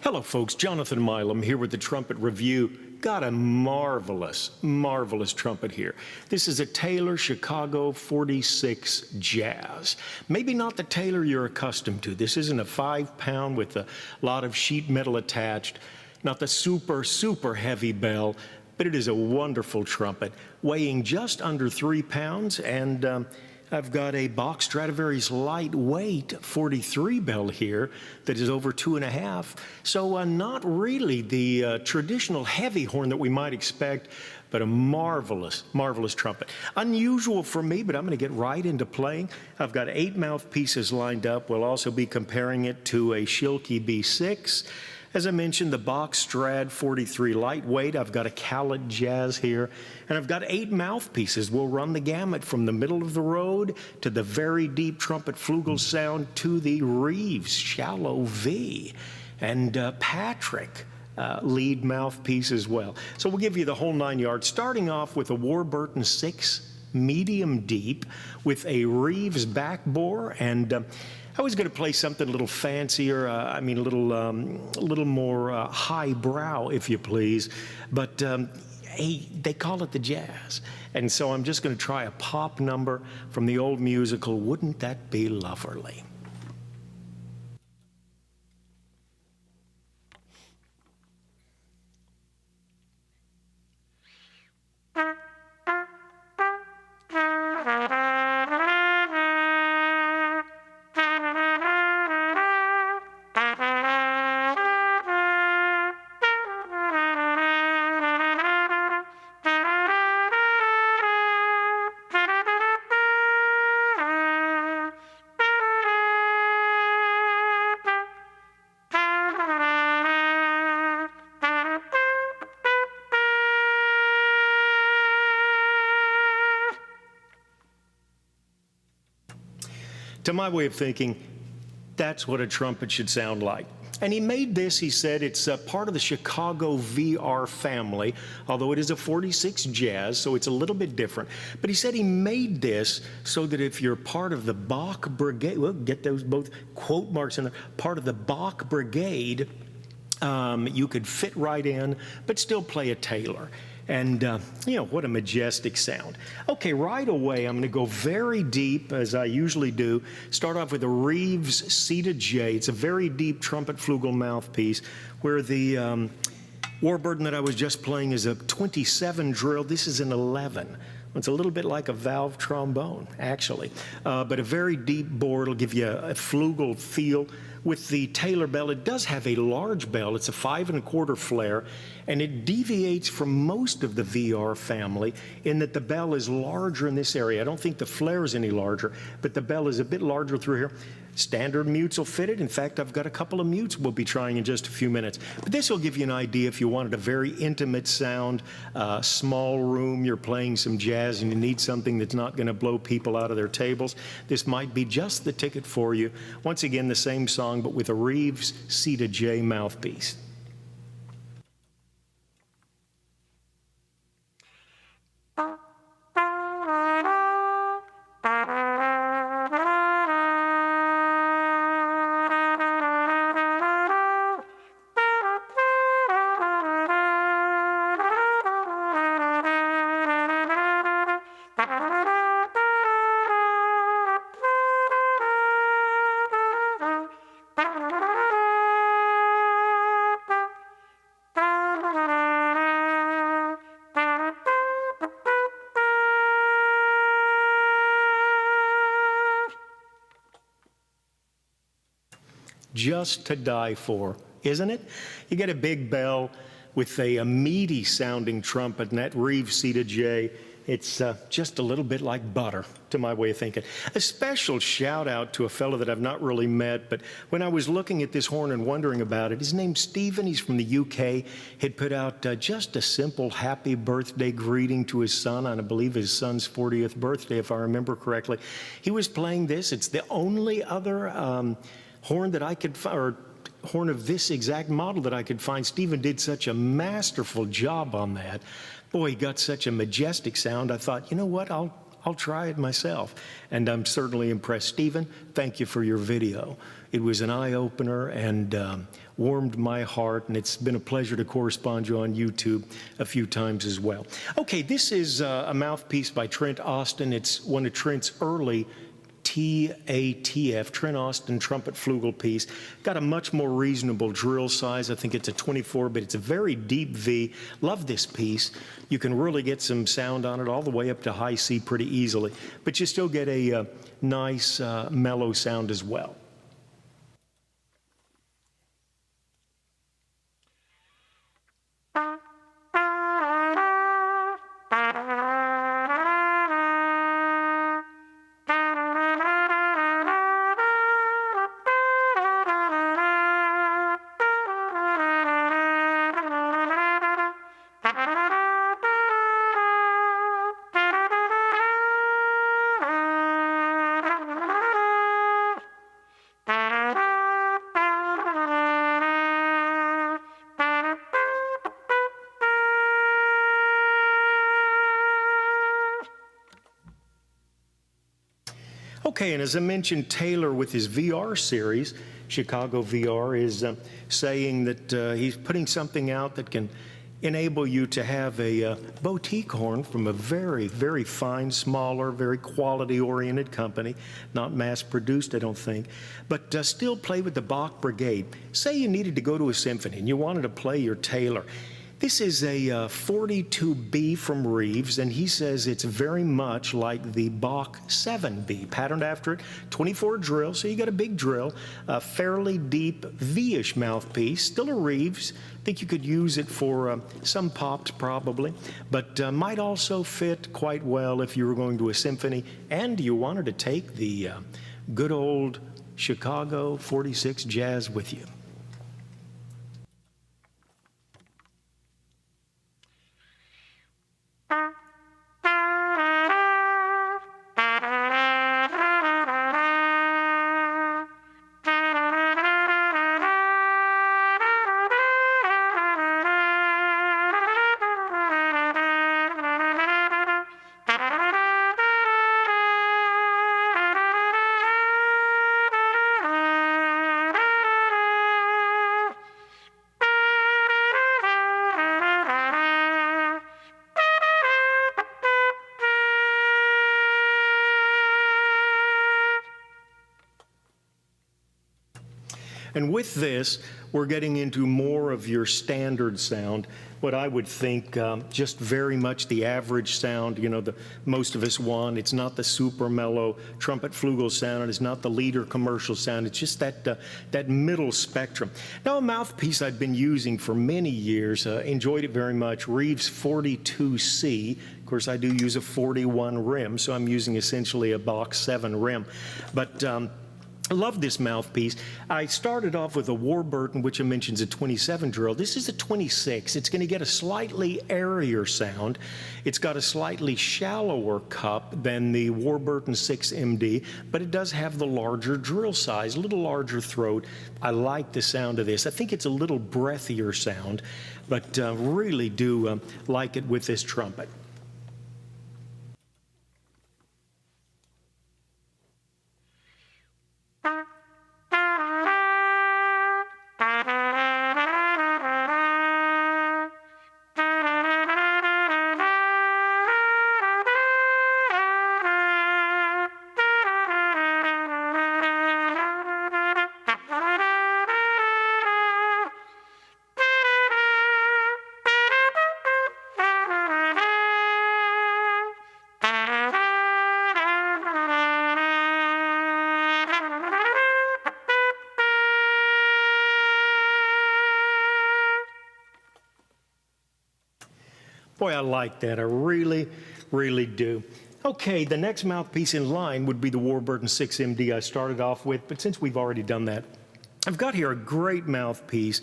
Hello folks, Jonathan Milam here with the Trumpet Review. Got a marvelous trumpet here. This is a Taylor Chicago 46 Jazz. Maybe not the Taylor you're accustomed to. This isn't a 5-pound with a lot of sheet metal attached, not the super heavy bell, but it is a wonderful trumpet, weighing just under 3 pounds, and I've got a Bach Stradivarius Lightweight 43 bell here that is over 2.5. So not really the traditional heavy horn that we might expect, but a marvelous trumpet. Unusual for me, but I'm going to get right into playing. I've got 8 mouthpieces lined up. We'll also be comparing it to a Schilke B6. As I mentioned, the Bach Strad 43 Lightweight. I've got a Callet Jazz here, and I've got 8 mouthpieces. We'll run the gamut from the middle of the road to the very deep trumpet Flugel sound to the Reeves shallow V, and Patrick lead mouthpiece as well. So we'll give you the whole 9 yards, starting off with a Warburton 6 medium deep with a Reeves back bore, and I was going to play something a little fancier, a little more highbrow, if you please, but hey, they call it the Jazz. And so I'm just going to try a pop number from the old musical, Wouldn't That Be Loverly? To my way of thinking, that's what a trumpet should sound like. And he made this, he said, it's part of the Chicago VR family, although it is a 46 Jazz, so it's a little bit different. But he said he made this so that if you're part of the Bach Brigade, well, get those both quote marks in there, part of the Bach Brigade, you could fit right in, but still play a Taylor. And, you know, what a majestic sound. Okay, right away, I'm going to go very deep, as I usually do. Start off with a Reeves C-to-J. It's a very deep trumpet Flugel mouthpiece, where the Warburton that I was just playing is a 27 drill. This is an 11. It's a little bit like a valve trombone, actually, but a very deep bore. It'll give you a Flugel feel. With the Taylor bell, it does have a large bell. It's a 5 1/4 flare, and it deviates from most of the VR family in that the bell is larger in this area. I don't think the flare is any larger, but the bell is a bit larger through here. Standard mutes will fit it. In fact, I've got a couple of mutes we'll be trying in just a few minutes. But this will give you an idea if you wanted a very intimate sound, small room, you're playing some jazz and you need something that's not going to blow people out of their tables. This might be just the ticket for you. Once again, the same song, but with a Reeves C-to-J mouthpiece. Just to die for, isn't it? You get a big bell with a meaty sounding trumpet, and that Reeves C-to-J, it's just a little bit like butter, to my way of thinking. A special shout out to a fellow that I've not really met, but when I was looking at this horn and wondering about it, his name's Stephen, he's from the UK, had put out just a simple happy birthday greeting to his son on, I believe, his son's 40th birthday, if I remember correctly. He was playing this. It's the only other horn that I could find, or horn of this exact model that I could find. Stephen did such a masterful job on that. Boy, he got such a majestic sound. I thought, you know what, I'll I'll try it myself. And I'm certainly impressed. Stephen, thank you for your video. It was an eye-opener and warmed my heart, and it's been a pleasure to correspond you on YouTube a few times as well. Okay, this is a mouthpiece by Trent Austin. It's one of Trent's early TATF, Trent Austin trumpet flugel piece. Got a much more reasonable drill size. I think it's a 24, but it's a very deep V. Love this piece. You can really get some sound on it all the way up to high C pretty easily, but you still get a nice mellow sound as well. Okay, and as I mentioned, Taylor with his VR series, Chicago VR, is saying that he's putting something out that can enable you to have a boutique horn from a very, very fine, smaller, very quality-oriented company, not mass-produced, I don't think, but still play with the Bach Brigade. Say you needed to go to a symphony and you wanted to play your Taylor. This is a 42B from Reeves, and he says it's very much like the Bach 7B, patterned after it, 24 drill, so you got a big drill, a fairly deep V-ish mouthpiece, still a Reeves. I think you could use it for some pops probably, but might also fit quite well if you were going to a symphony and you wanted to take the good old Chicago 46 Jazz with you. And with this, we're getting into more of your standard sound, what I would think just very much the average sound, you know, the most of us want. It's not the super mellow trumpet flugel sound. It's not the leader commercial sound. It's just that middle spectrum. Now, a mouthpiece I've been using for many years, enjoyed it very much, Reeves 42C. Of course, I do use a 41 rim, so I'm using essentially a Bach 7 rim. But I love this mouthpiece. I started off with a Warburton, which I mentioned is a 27 drill. This is a 26. It's going to get a slightly airier sound. It's got a slightly shallower cup than the Warburton 6MD, but it does have the larger drill size, a little larger throat. I like the sound of this. I think it's a little breathier sound, but really do like it with this trumpet. Boy, I like that. I really, really do. Okay, the next mouthpiece in line would be the Warburton 6MD I started off with, but since we've already done that, I've got here a great mouthpiece.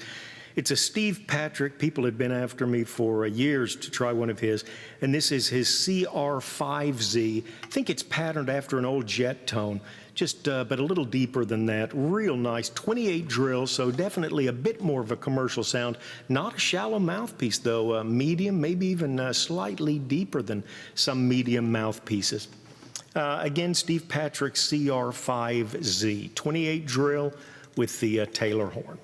It's a Steve Patrick. People had been after me for years to try one of his, and this is his CR5Z. I think it's patterned after an old jet tone, just but a little deeper than that. Real nice, 28 drills, so definitely a bit more of a commercial sound. Not a shallow mouthpiece, though. Medium, maybe even slightly deeper than some medium mouthpieces. Again, Steve Patrick CR5Z, 28 drill with the Taylor horn.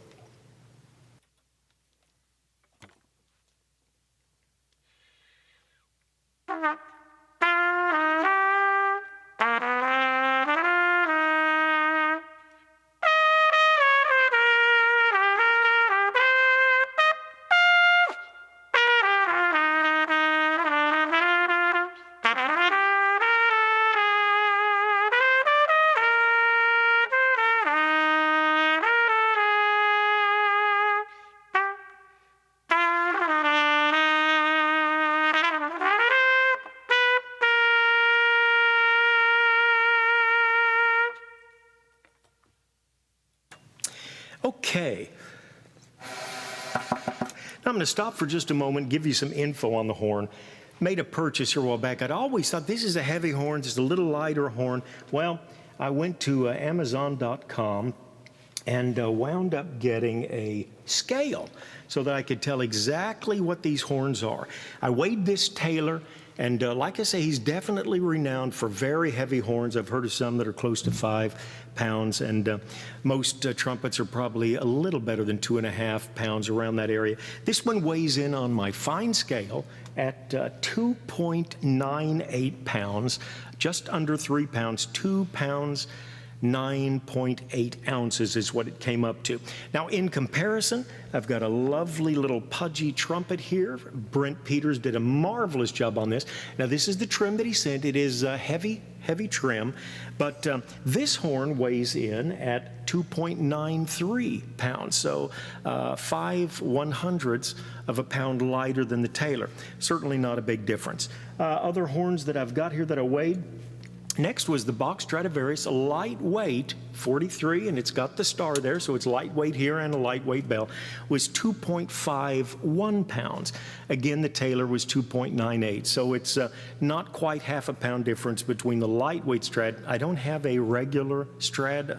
Okay. Now I'm going to stop for just a moment, give you some info on the horn. Made a purchase here a while back. I'd always thought this is a heavy horn, just a little lighter horn. Well, I went to Amazon.com and wound up getting a scale so that I could tell exactly what these horns are. I weighed this Taylor, and like I say, he's definitely renowned for very heavy horns. I've heard of some that are close to 5 pounds, and most trumpets are probably a little better than 2.5 pounds, around that area. This one weighs in on my fine scale at 2.98 pounds, just under 3 pounds, 2 pounds, 9.8 ounces is what it came up to. Now, in comparison, I've got a lovely little pudgy trumpet here. Brent Peters did a marvelous job on this. Now, this is the trim that he sent. It is heavy trim, but this horn weighs in at 2.93 pounds, so 5/100ths of a pound lighter than the Taylor. Certainly not a big difference. Other horns that I've got here that I weighed. Next was the Bach Stradivarius, a lightweight 43, and it's got the star there, so it's lightweight here and a lightweight bell, was 2.51 pounds. Again, the Taylor was 2.98, so it's not quite half a pound difference between the lightweight Strad. I don't have a regular Strad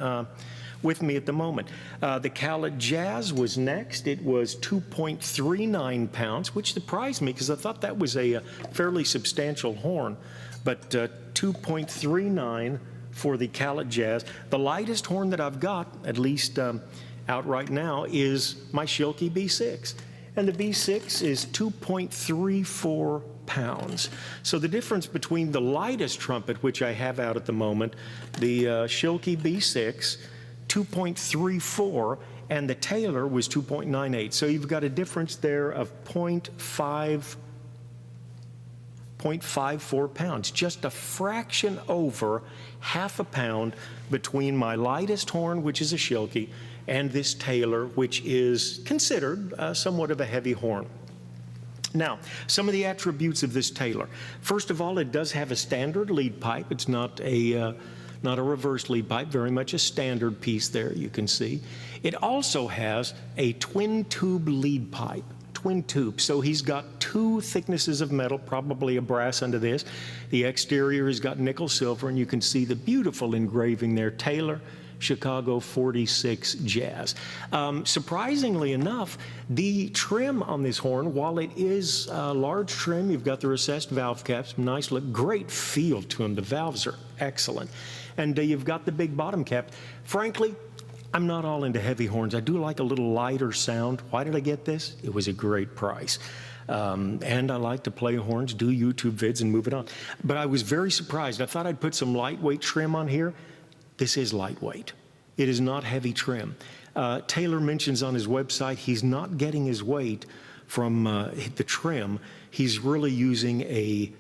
with me at the moment. The Callet Jazz was next. It was 2.39 pounds, which surprised me because I thought that was a fairly substantial horn. But 2.39 for the Callet Jazz. The lightest horn that I've got, at least out right now, is my Schilke B6. And the B6 is 2.34 pounds. So the difference between the lightest trumpet, which I have out at the moment, the Schilke B6, 2.34, and the Taylor was 2.98. So you've got a difference there of 0.54 pounds, just a fraction over half a pound between my lightest horn, which is a Schilke, and this Taylor, which is considered somewhat of a heavy horn. Now, some of the attributes of this Taylor. First of all, it does have a standard lead pipe. It's not a reverse lead pipe, very much a standard piece there, you can see. It also has a twin tube lead pipe. Twin tube. So he's got 2 thicknesses of metal, probably a brass under this. The exterior has got nickel silver, and you can see the beautiful engraving there, Taylor, Chicago 46 Jazz. Surprisingly enough, the trim on this horn, while it is a large trim, you've got the recessed valve caps, nice look, great feel to them. The valves are excellent. And you've got the big bottom cap. Frankly, I'm not all into heavy horns. I do like a little lighter sound. Why did I get this? It was a great price. And I like to play horns, do YouTube vids, and move it on. But I was very surprised. I thought I'd put some lightweight trim on here. This is lightweight. It is not heavy trim. Taylor mentions on his website he's not getting his weight from the trim. He's really using a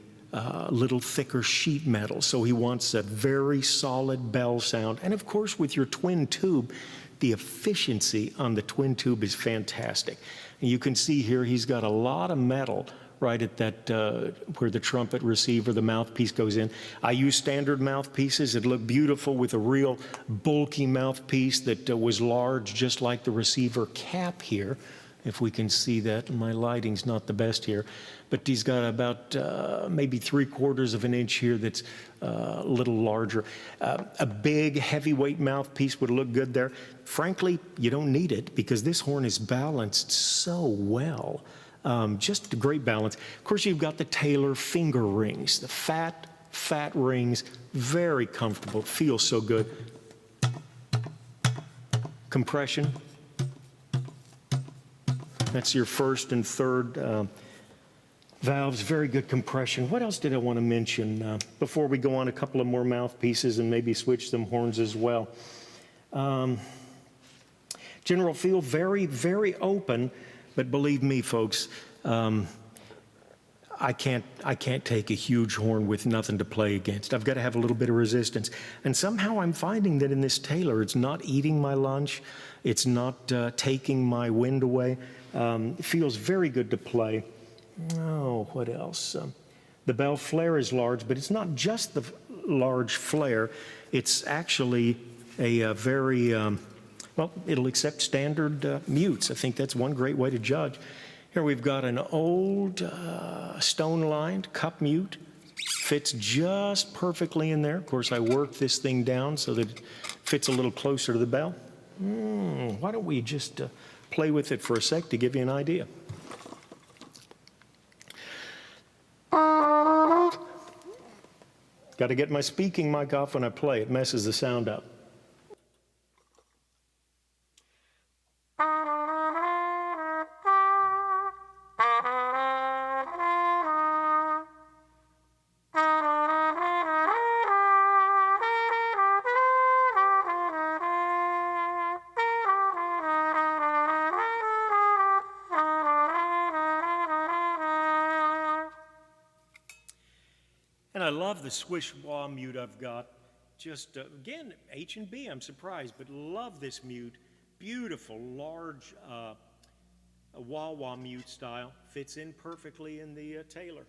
little thicker sheet metal, so he wants a very solid bell sound. And of course, with your twin tube, the efficiency on the twin tube is fantastic. And you can see here he's got a lot of metal right at that where the trumpet receiver, the mouthpiece goes in. I use standard mouthpieces. It looked beautiful with a real bulky mouthpiece that was large, just like the receiver cap here. If we can see that, my lighting's not the best here, but he's got about maybe 3/4 of an inch here that's a little larger. A big heavyweight mouthpiece would look good there. Frankly, you don't need it because this horn is balanced so well. Just a great balance. Of course, you've got the Taylor finger rings, the fat fat rings, very comfortable, feels so good. Compression. That's your first and third valves, very good compression. What else did I want to mention before we go on a couple of more mouthpieces and maybe switch some horns as well? General feel, very, very open, but believe me, folks, I can't take a huge horn with nothing to play against. I've got to have a little bit of resistance. And somehow I'm finding that in this Taylor, it's not eating my lunch. It's not taking my wind away. It feels very good to play. Oh, what else? The bell flare is large, but it's not just the large flare. It's actually a very, well, it'll accept standard mutes. I think that's one great way to judge. Here we've got an old stone-lined cup mute. Fits just perfectly in there. Of course, I worked this thing down so that it fits a little closer to the bell. Why don't we just play with it for a sec to give you an idea. Got to get my speaking mic off when I play. It messes the sound up. And I love the swish-wah mute I've got. Just, again, H&B, I'm surprised, but love this mute. Beautiful, large wah-wah mute style. Fits in perfectly in the Taylor.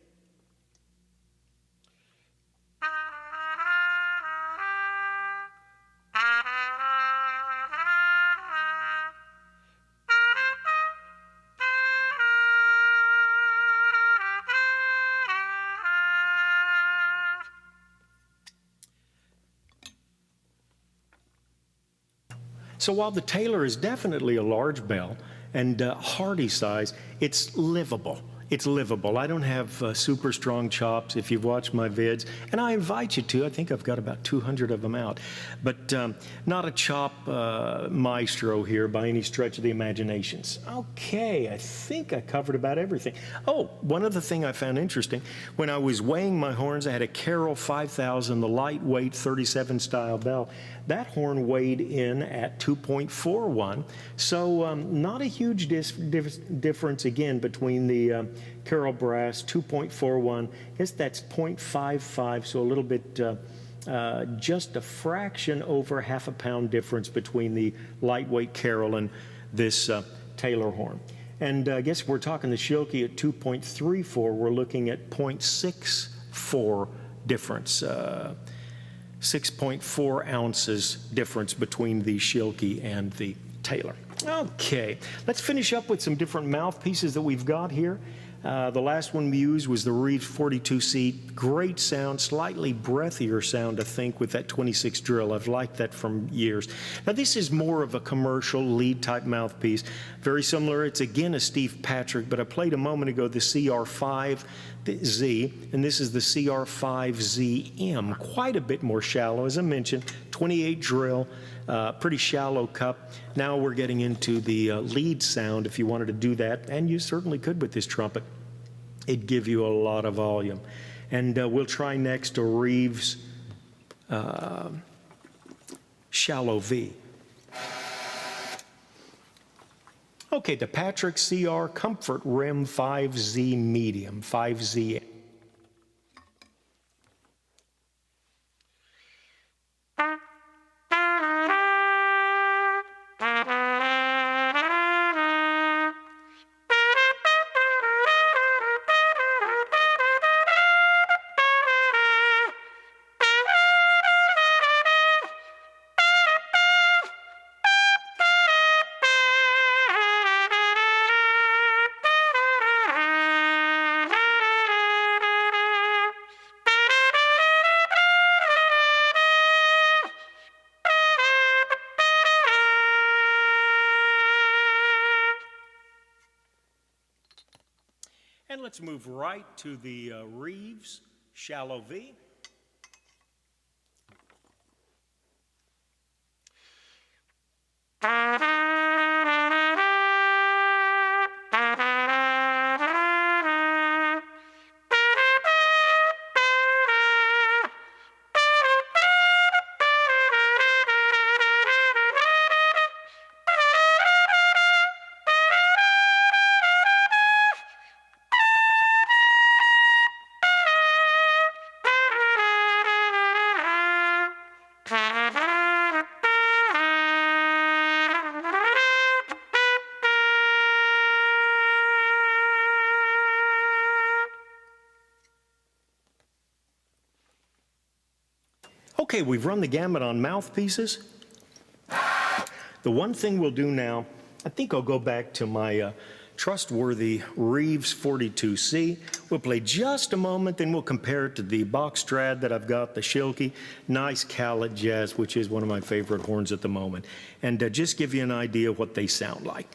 So while the Taylor is definitely a large bell and hearty size, it's livable. It's livable. I don't have super strong chops if you've watched my vids, and I invite you to. I think I've got about 200 of them out. But not a chop maestro here by any stretch of the imaginations. Okay, I think I covered about everything. Oh, one other thing I found interesting, when I was weighing my horns, I had a Carroll 5000, the lightweight 37 style bell. That horn weighed in at 2.41, so not a huge difference again between the Carroll brass 2.41. I guess that's 0.55, so a little bit, just a fraction over half a pound difference between the lightweight Carroll and this Taylor horn. And I guess we're talking the Schilke at 2.34. We're looking at 0.64 difference. 6.4 ounces difference between the Schilke and the Taylor. Okay, let's finish up with some different mouthpieces that we've got here. The last one we used was the Reeves 42C. Great sound, slightly breathier sound, I think, with that 26 drill. I've liked that from years. Now, this is more of a commercial lead type mouthpiece. Very similar. It's again a Steve Patrick, but I played a moment ago the CR5Z, and this is the CR5ZM. Quite a bit more shallow, as I mentioned. 28 drill. Pretty shallow cup. Now we're getting into the lead sound if you wanted to do that, and you certainly could with this trumpet. It'd give you a lot of volume. And we'll try next a Reeves shallow V. Okay, the Patrick CR Comfort Rim 5Z Medium, 5Z. And let's move right to the Reeves shallow V. Okay, we've run the gamut on mouthpieces. The one thing we'll do now, I think I'll go back to my trustworthy Reeves 42C. We'll play just a moment, then we'll compare it to the Bach Strad that I've got, the Schilke, nice Callet Jazz, which is one of my favorite horns at the moment, and just give you an idea of what they sound like.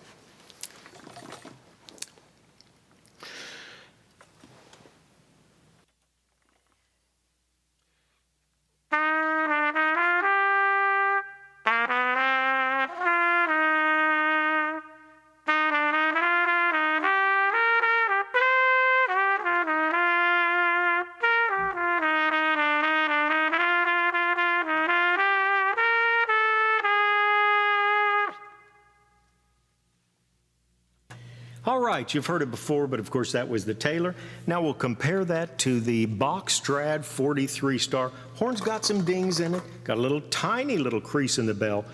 All right, you've heard it before, but of course that was the Taylor. Now we'll compare that to the Bach Strad 43 star. Horn's got some dings in it, got a little tiny little crease in the bell.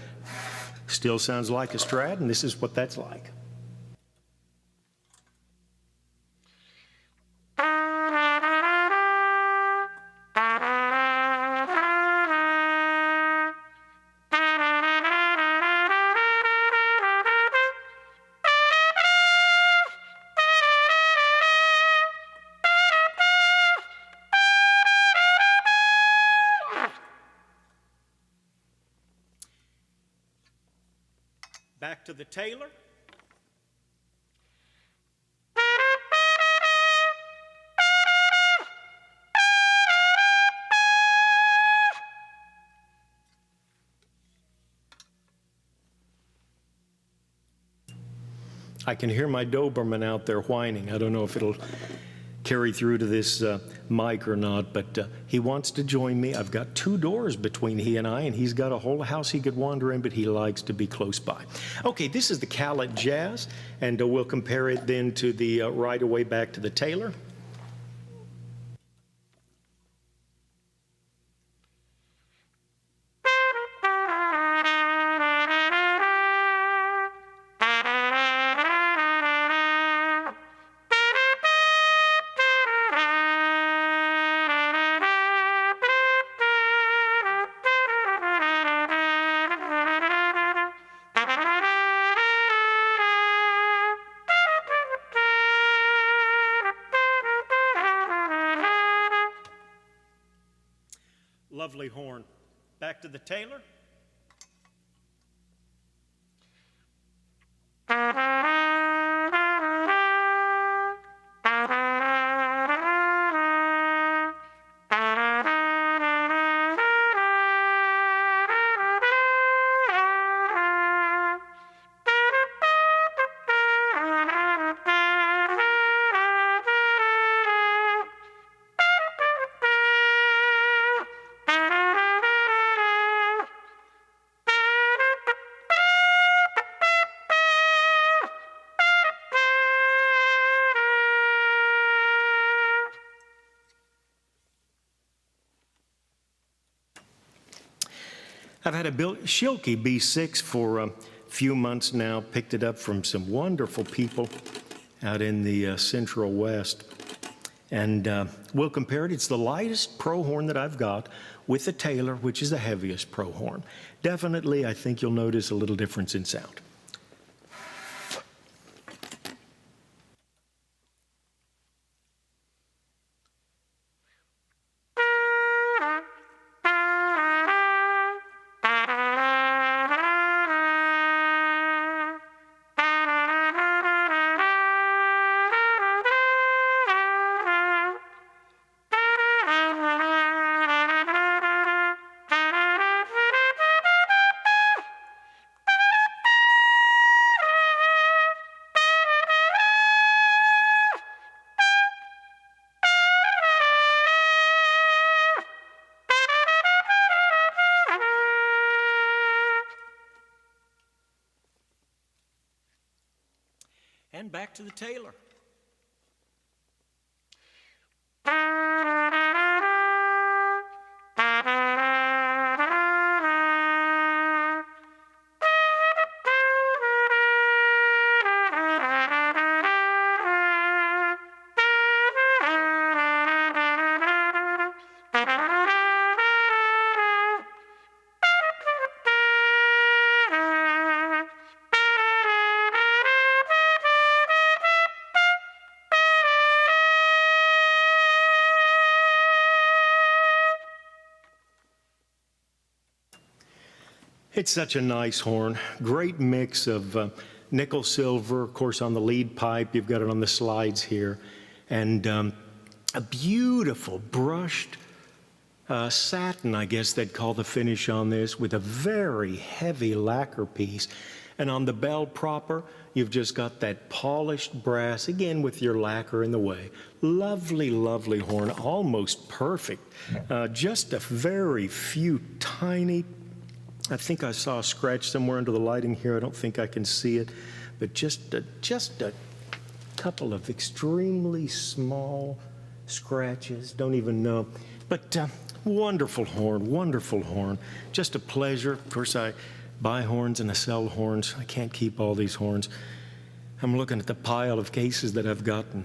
Still sounds like a Strad, and this is what that's like. Back to the Taylor. I can hear my Doberman out there whining. I don't know if it'll carry through to this mic or not, but he wants to join me. I've got 2 doors between he and I, and he's got a whole house he could wander in, but he likes to be close by. Okay, this is the Callet Jazz, and we'll compare it then to the right away back to the Taylor. Lovely horn. Back to the Taylor. I've had a Schilke B6 for a few months now, picked it up from some wonderful people out in the Central West. And we'll compare it. It's the lightest pro horn that I've got with the Taylor, which is the heaviest pro horn. Definitely, I think you'll notice a little difference in sound. And back to the Taylor. It's such a nice horn. Great mix of nickel silver, of course, on the lead pipe. You've got it on the slides here. And a beautiful brushed satin, I guess they'd call the finish on this, with a very heavy lacquer piece. And on the bell proper, you've just got that polished brass, again with your lacquer in the way. Lovely, lovely horn, almost perfect. Just a very few tiny, I think I saw a scratch somewhere under the lighting here. I don't think I can see it, but just a couple of extremely small scratches, don't even know. But wonderful horn, just a pleasure. Of course, I buy horns and I sell horns. I can't keep all these horns. I'm looking at the pile of cases that I've gotten.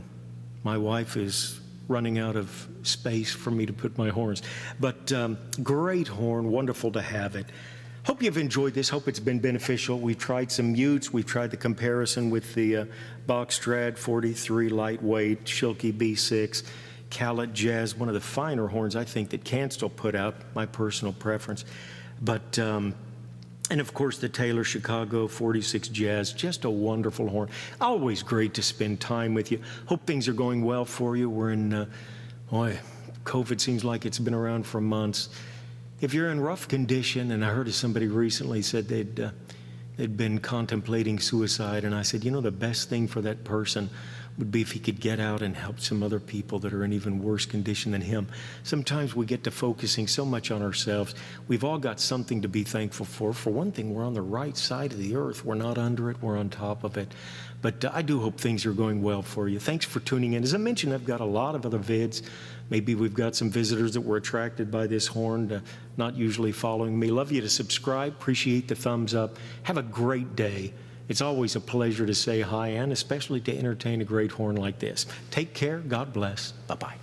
My wife is running out of space for me to put my horns. But great horn, wonderful to have it. Hope you've enjoyed this. Hope it's been beneficial. We've tried some mutes. We've tried the comparison with the Bach Strad 43 Lightweight, Schilke B6, Callet Jazz, one of the finer horns I think that Kanstul put out, my personal preference. But, and of course the Taylor Chicago 46 Jazz, just a wonderful horn. Always great to spend time with you. Hope things are going well for you. We're in, boy, COVID seems like it's been around for months. If you're in rough condition, and I heard of somebody recently said they'd been contemplating suicide, and I said, you know, the best thing for that person would be if he could get out and help some other people that are in even worse condition than him. Sometimes we get to focusing so much on ourselves. We've all got something to be thankful for. For one thing, we're on the right side of the earth. We're not under it, we're on top of it. But I do hope things are going well for you. Thanks for tuning in. As I mentioned, I've got a lot of other vids. Maybe we've got some visitors that were attracted by this horn, not usually following me. Love you to subscribe. Appreciate the thumbs up. Have a great day. It's always a pleasure to say hi, and especially to entertain a great horn like this. Take care. God bless. Bye-bye.